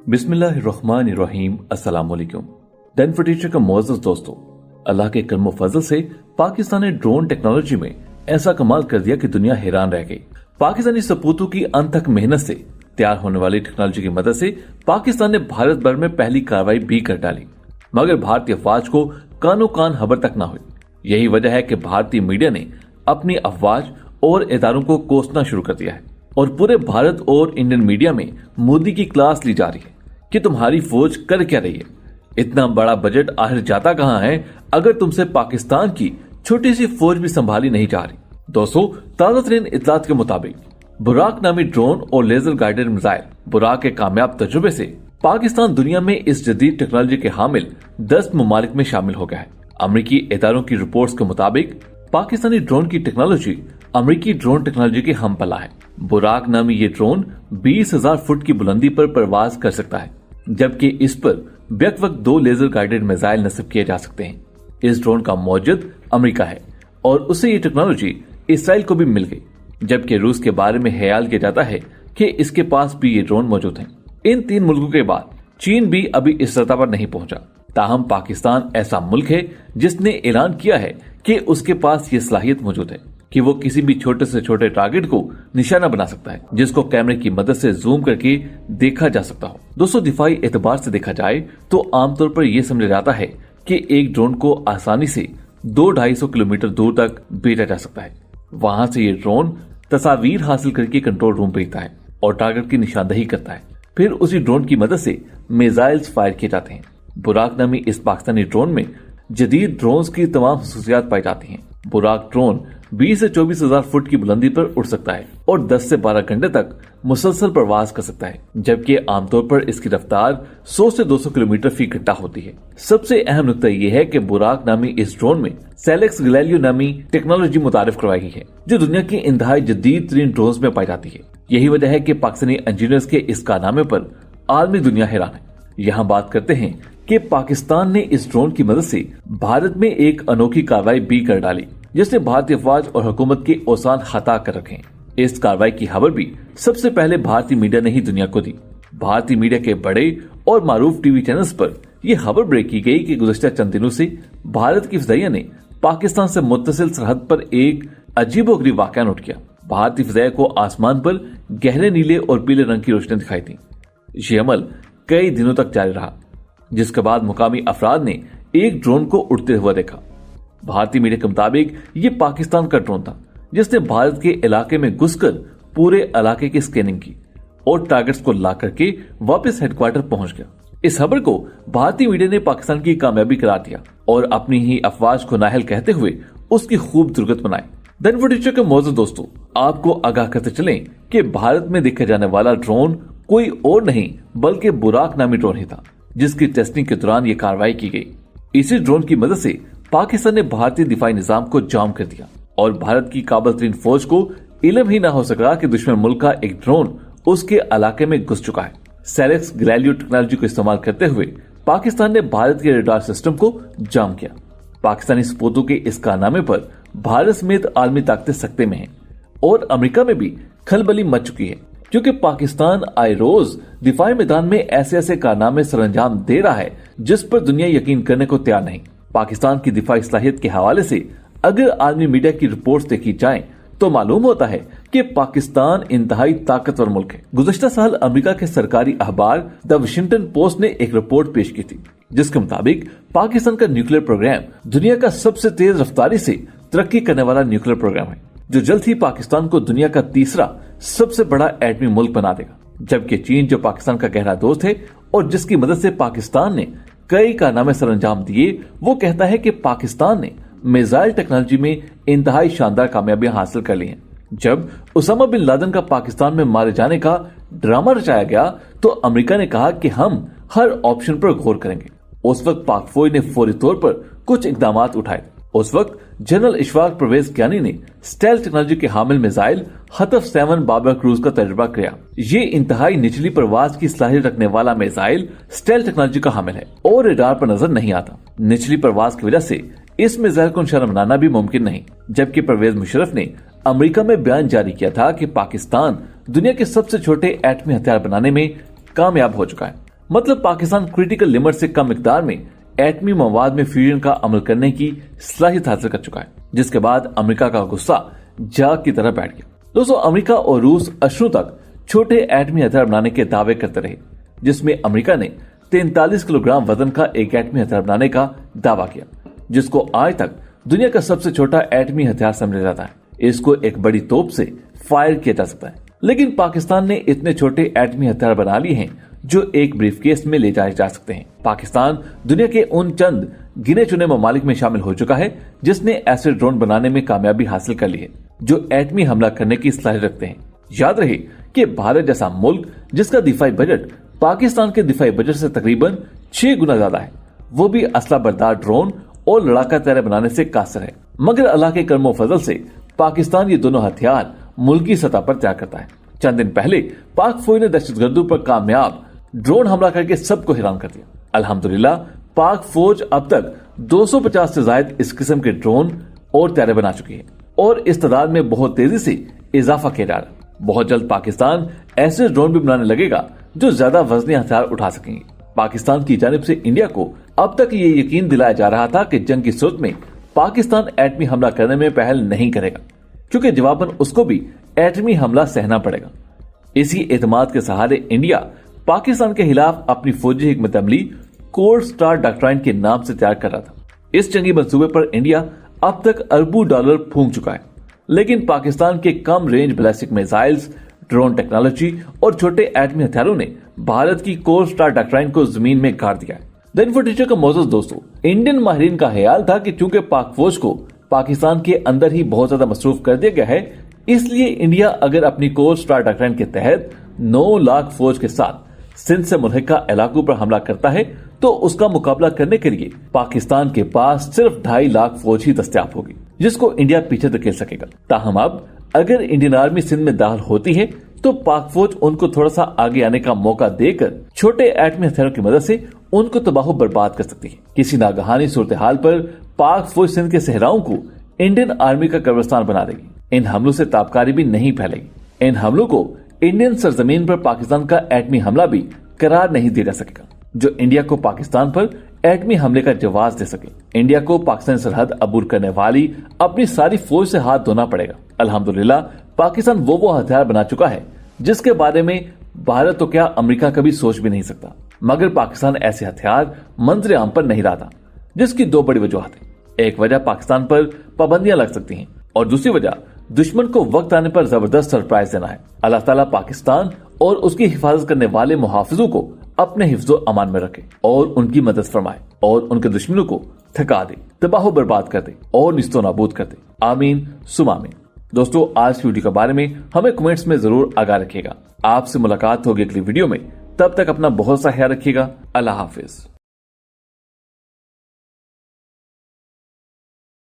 बिस्मिल्लाहिर्रहमानिर्रहीम। अस्सलाम वालेकुम। डन फॉर टीचर का मोअज़्ज़ज़ दोस्तों, अल्लाह के करम फजल से पाकिस्तान ने ड्रोन टेक्नोलॉजी में ऐसा कमाल कर दिया कि दुनिया हैरान रह गई। पाकिस्तानी सपूतों की अनथक मेहनत से तैयार होने वाली टेक्नोलॉजी की मदद से पाकिस्तान ने भारत भर में पहली कार्रवाई भी कर डाली, मगर भारतीय अफवाज को कानो कान खबर तक न हुई। यही वजह है कि भारतीय मीडिया ने अपनी अफवाज और इदारों को कोसना शुरू कर दिया है और पूरे भारत और इंडियन मीडिया में मोदी की क्लास ली जा रही है कि तुम्हारी फौज कर क्या रही है, इतना बड़ा बजट आखिर जाता कहां है अगर तुमसे पाकिस्तान की छोटी सी फौज भी संभाली नहीं जा रही। दोस्तों, ताजा तरीन इत्तलात के मुताबिक बुराक नामी ड्रोन और लेजर गाइडेड मिसाइल बुराक के कामयाब तजुर्बे से पाकिस्तान दुनिया में इस जदीद टेक्नोलॉजी के हामिल 10 ममालिक में शामिल हो गया है। अमरीकी इदारों की रिपोर्ट्स के मुताबिक पाकिस्तानी ड्रोन की टेक्नोलॉजी अमरीकी ड्रोन टेक्नोलॉजी के हमपला है। बुराक नामी ये ड्रोन 20,000 फुट की बुलंदी पर परवाज कर सकता है, जबकि इस पर बेक वक्त 2 लेजर गाइडेड मिसाइल नस्ब किए जा सकते हैं। इस ड्रोन का मौजूद अमेरिका है और उसे ये टेक्नोलॉजी इसराइल को भी मिल गई, जबकि रूस के बारे में ख्याल किया जाता है कि इसके पास भी ये ड्रोन मौजूद हैं। इन 3 मुल्कों के बाद चीन भी अभी इस सतह पर नहीं पहुंचा। ताहम पाकिस्तान ऐसा मुल्क है जिसने ऐलान किया है कि उसके पास ये सलाहियत मौजूद है कि वो किसी भी छोटे से छोटे टारगेट को निशाना बना सकता है, जिसको कैमरे की मदद से जूम करके देखा जा सकता हो। दोस्तों, दिफाई एतबार से देखा जाए तो आमतौर पर यह समझा जाता है कि एक ड्रोन को आसानी से 200-250 किलोमीटर दूर तक भेजा जा सकता है। वहां से ये ड्रोन तस्वीर हासिल करके कंट्रोल रूम भेजता है और टारगेट की निशानदही करता है। फिर उसी ड्रोन की मदद से मिसाइल्स फायर किए जाते हैं। बुराक नामी इस पाकिस्तानी ड्रोन में जदीद ड्रोन्स की तमाम खसूसियात पाई जाती हैं। बुराक ड्रोन 20 से 24,000 फुट की बुलंदी पर उड़ सकता है और 10 से 12 घंटे तक मुसलसल प्रवास कर सकता है, जबकि आमतौर पर इसकी रफ्तार 100 से 200 किलोमीटर फी घंटा होती है। सबसे अहम नुकता यह है कि बुराक नामी इस ड्रोन में सेलेक्स गैलीलियो नामी टेक्नोलॉजी मुतारिफ करवाई गई है, जो दुनिया की इंतहाई जदीद तरीन ड्रोन में पाई जाती है। यही वजह है कि पाकिस्तानी इंजीनियर्स के इस कारनामे पर आलमी दुनिया हैरान है। यहाँ बात करते हैं कि पाकिस्तान ने इस ड्रोन की मदद से भारत में एक अनोखी कार्रवाई भी कर डाली, जिसने भारतीय फौज और हुकूमत के औसान खता कर रखे। इस कार्रवाई की खबर भी सबसे पहले भारतीय मीडिया ने ही दुनिया को दी। भारतीय मीडिया के बड़े और मारूफ टीवी चैनल्स पर यह खबर ब्रेक की गई कि गुज़श्ता चंद दिनों से भारत की फिजाइया ने पाकिस्तान से मुत्तसिल सरहद पर एक अजीबोगरीब वाक़या नोट किया। भारतीय फिजाइया को आसमान पर गहरे नीले और पीले रंग की रोशनी दिखाई दी। ये अमल कई दिनों तक जारी रहा, जिसके बाद मुकामी अफराद ने एक ड्रोन को उड़ते हुए देखा। भारतीय मीडिया के मुताबिक ये पाकिस्तान का ड्रोन था, जिसने भारत के इलाके में घुसकर पूरे इलाके की स्कैनिंग की और टारगेट्स को ला करके वापस हेडक्वार्टर पहुंच गया। इस खबर को भारतीय मीडिया ने पाकिस्तान की कामयाबी करार दिया और अपनी ही अफवाज को नाहल कहते हुए उसकी खूब दुर्गत बनाई। डन फॉर टीचर के मौजूद दोस्तों, आपको आगाह करते चलें कि भारत में देखा जाने वाला ड्रोन कोई और नहीं बल्कि बुराक नामी ड्रोन ही था, जिसकी टेस्टिंग के दौरान ये कार्रवाई की गई। इसी ड्रोन की मदद से पाकिस्तान ने भारतीय दिफाई निजाम को जाम कर दिया और भारत की काबिल तरीन फौज को इल्म ही न हो सका कि दुश्मन मुल्क का एक ड्रोन उसके इलाके में घुस चुका है। सेलेक्स गैलीलियो टेक्नोलॉजी को इस्तेमाल करते हुए पाकिस्तान ने भारत के रडार सिस्टम को जाम किया। पाकिस्तानी सपूतों के इस कारनामे पर भारत समेत आलमी ताकतें सख्ते में हैं और अमेरिका में भी खलबली मच चुकी है, क्योंकि पाकिस्तान आए रोज दिफाई मैदान में ऐसे ऐसे कारनामे सरअंजाम दे रहा है जिस पर दुनिया यकीन करने को तैयार नहीं। पाकिस्तान की दिफाई सलाहियत के हवाले से अगर आलमी मीडिया की रिपोर्ट्स देखी जाएं तो मालूम होता है कि पाकिस्तान इंतहाई ताकतवर मुल्क है। गुज़श्ता साल अमेरिका के सरकारी अखबार द वाशिंगटन पोस्ट ने एक रिपोर्ट पेश की थी, जिसके मुताबिक पाकिस्तान का न्यूक्लियर प्रोग्राम दुनिया का सबसे तेज रफ्तारी से तरक्की करने वाला न्यूक्लियर प्रोग्राम है, जो जल्द ही पाकिस्तान को दुनिया का तीसरा सबसे बड़ा एटमी मुल्क बना देगा। जबकि चीन, जो पाकिस्तान का गहरा दोस्त है और जिसकी मदद से पाकिस्तान ने कई कारनामे सरअंजाम दिए, वो कहता है कि पाकिस्तान ने मिसाइल टेक्नोलॉजी में इंतहाई शानदार कामयाबियां हासिल कर ली हैं। जब उसामा बिन लादेन का पाकिस्तान में मारे जाने का ड्रामा रचाया गया तो अमेरिका ने कहा कि हम हर ऑप्शन पर गौर करेंगे। उस वक्त पाक फौज ने फौरी तौर पर कुछ इकदाम उठाए। उस वक्त जनरल इशफाक परवेज कियानी ने स्टेल्थ टेक्नोलॉजी के हामिल मिसाइल हतफ 7 बाबर क्रूज का तजुर्बा किया। ये इंतहाई निचली परवाज की सलाहियत रखने वाला मिसाइल स्टेल्थ टेक्नोलॉजी का हामिल है और रडार पर नजर नहीं आता। निचली परवाज की वजह से इस मिसाइल को निशाना बनाना भी मुमकिन नहीं, जबकि परवेज मुशर्रफ ने अमेरिका में बयान जारी किया था कि पाकिस्तान दुनिया के सबसे छोटे एटमी हथियार बनाने में कामयाब हो चुका है। मतलब पाकिस्तान क्रिटिकल लिमिट से कम मिकदार में एटमी मवाद में फ्यूजन का अमल करने की सलाहियत हासिल कर चुका है, जिसके बाद अमेरिका का गुस्सा जाग की तरह बैठ गया। दोस्तों, अमेरिका और रूस अशरों तक छोटे एटमी हथियार बनाने के दावे करते रहे, जिसमें अमेरिका ने 43 किलोग्राम वजन का एक एटमी हथियार बनाने का दावा किया, जिसको आज तक दुनिया का सबसे छोटा एटमी हथियार समझा जाता है। इसको एक बड़ी तोप से फायर किया जा सकता है, लेकिन पाकिस्तान ने इतने छोटे एटमी हथियार बना लिए हैं जो एक ब्रीफकेस में ले जाए जा सकते हैं। पाकिस्तान दुनिया के उन चंद गिने चुने ममालिक में शामिल हो चुका है जिसने ऐसे ड्रोन बनाने में कामयाबी हासिल कर ली है जो एटमी हमला करने की सलाहियत रखते हैं। याद रहे कि भारत जैसा मुल्क जिसका दिफाई बजट पाकिस्तान के दिफाई बजट से तकरीबन 6 गुना ज्यादा है, वो भी असला बरदार ड्रोन और लड़ाका तैयार बनाने से कासिर है। मगर अल्लाह के करमो फजल से पाकिस्तान ये दोनों हथियार मुल्की सतह पर तैयार करता है। चंद दिन पहले पाक फौज ने दहशतगर्दों पर कामयाब ड्रोन हमला करके सबको हैरान कर दिया। अल्हम्दुलिल्लाह पाक फौज अब तक 250 से ज्यादा इस किस्म के ड्रोन और तैयार बना चुकी है और इस तादाद में बहुत तेजी से इजाफा किया जा रहा है। बहुत जल्द पाकिस्तान ऐसे ड्रोन भी बनाने लगेगा जो ज्यादा वजनी हथियार उठा सकेंगे। पाकिस्तान की जानिब से इंडिया को अब तक ये यकीन दिलाया जा रहा था कि जंग की सूरत में पाकिस्तान एटमी हमला करने में पहल नहीं करेगा, क्योंकि जवाबन उसको भी एटमी हमला सहना पड़ेगा। इसी एतमाद के सहारे इंडिया पाकिस्तान के खिलाफ अपनी फौजी हिकमत अमली कोल्ड स्टार डॉक्ट्राइन के नाम से तैयार कर रहा था। इस जंगी मंसूबे पर इंडिया अब तक अरबों डॉलर फूंक चुका है, लेकिन पाकिस्तान के कम range ballistic missiles, drone technology और छोटे एटमी हथियारों ने भारत की कोल्ड स्टार डॉक्ट्राइन को जमीन में गाड़ दिया है। दिन फॉर टीचर का मौजूद दोस्तों, इंडियन माहिरीन का ख्याल था कि चूंकि पाक फौज को पाकिस्तान के अंदर ही बहुत ज्यादा मसरूफ कर दिया गया है, इसलिए इंडिया अगर अपनी कोल्ड स्टार डॉक्ट्राइन के तहत 9 लाख फौज के साथ सिंध से मुल्हिका इलाकों पर हमला करता है तो उसका मुकाबला करने के लिए पाकिस्तान के पास सिर्फ 2.5 लाख फौज ही दस्तयाब होगी, जिसको इंडिया पीछे धकेल सकेगा। ताहम अब अगर इंडियन आर्मी सिंध में दाखिल होती है तो पाक फौज उनको थोड़ा सा आगे आने का मौका देकर छोटे एटमी हथियारों की मदद से उनको तबाह बर्बाद कर सकती है। किसी नागहानी सूरत हाल पर पाक फौज सिंध के सहराओं को इंडियन आर्मी का कब्रिस्तान बना देगी। इन हमलों से ताबकारी भी नहीं फैलेगी। इन हमलों को इंडियन सरजमीन पर पाकिस्तान का एटमी हमला भी करार नहीं दिया जा सकेगा, जो इंडिया को पाकिस्तान पर एटमी हमले का जवाब दे सके। इंडिया को पाकिस्तान सरहद अबूर करने वाली अपनी सारी फौज से हाथ धोना पड़ेगा। अल्हम्दुलिल्लाह पाकिस्तान वो हथियार बना चुका है जिसके बारे में भारत तो क्या अमेरिका कभी सोच भी नहीं सकता। मगर पाकिस्तान ऐसे हथियार मंजर आम पर नहीं लाता, जिसकी 2 बड़ी वजूहत है। एक वजह पाकिस्तान पर पाबंदियां लग सकती हैं और दूसरी वजह दुश्मन को वक्त आने पर जबरदस्त सरप्राइज देना है। अल्लाह ताला पाकिस्तान और उसकी हिफाजत करने वाले मुहाफिजों को अपने हिफ्ज़ो अमान में रखे और उनकी मदद फरमाए और उनके दुश्मनों को थका दे, तबाह बर्बाद कर दे और निस्तो नाबूद कर दे। आमीन सुम आमीन। दोस्तों, आज की वीडियो के बारे में हमें कमेंट्स में जरूर आगाह रखिएगा। आपसे मुलाकात होगी अगली वीडियो में। तब तक अपना बहुत सा ख्याल रखिएगा। अल्लाह हाफिज।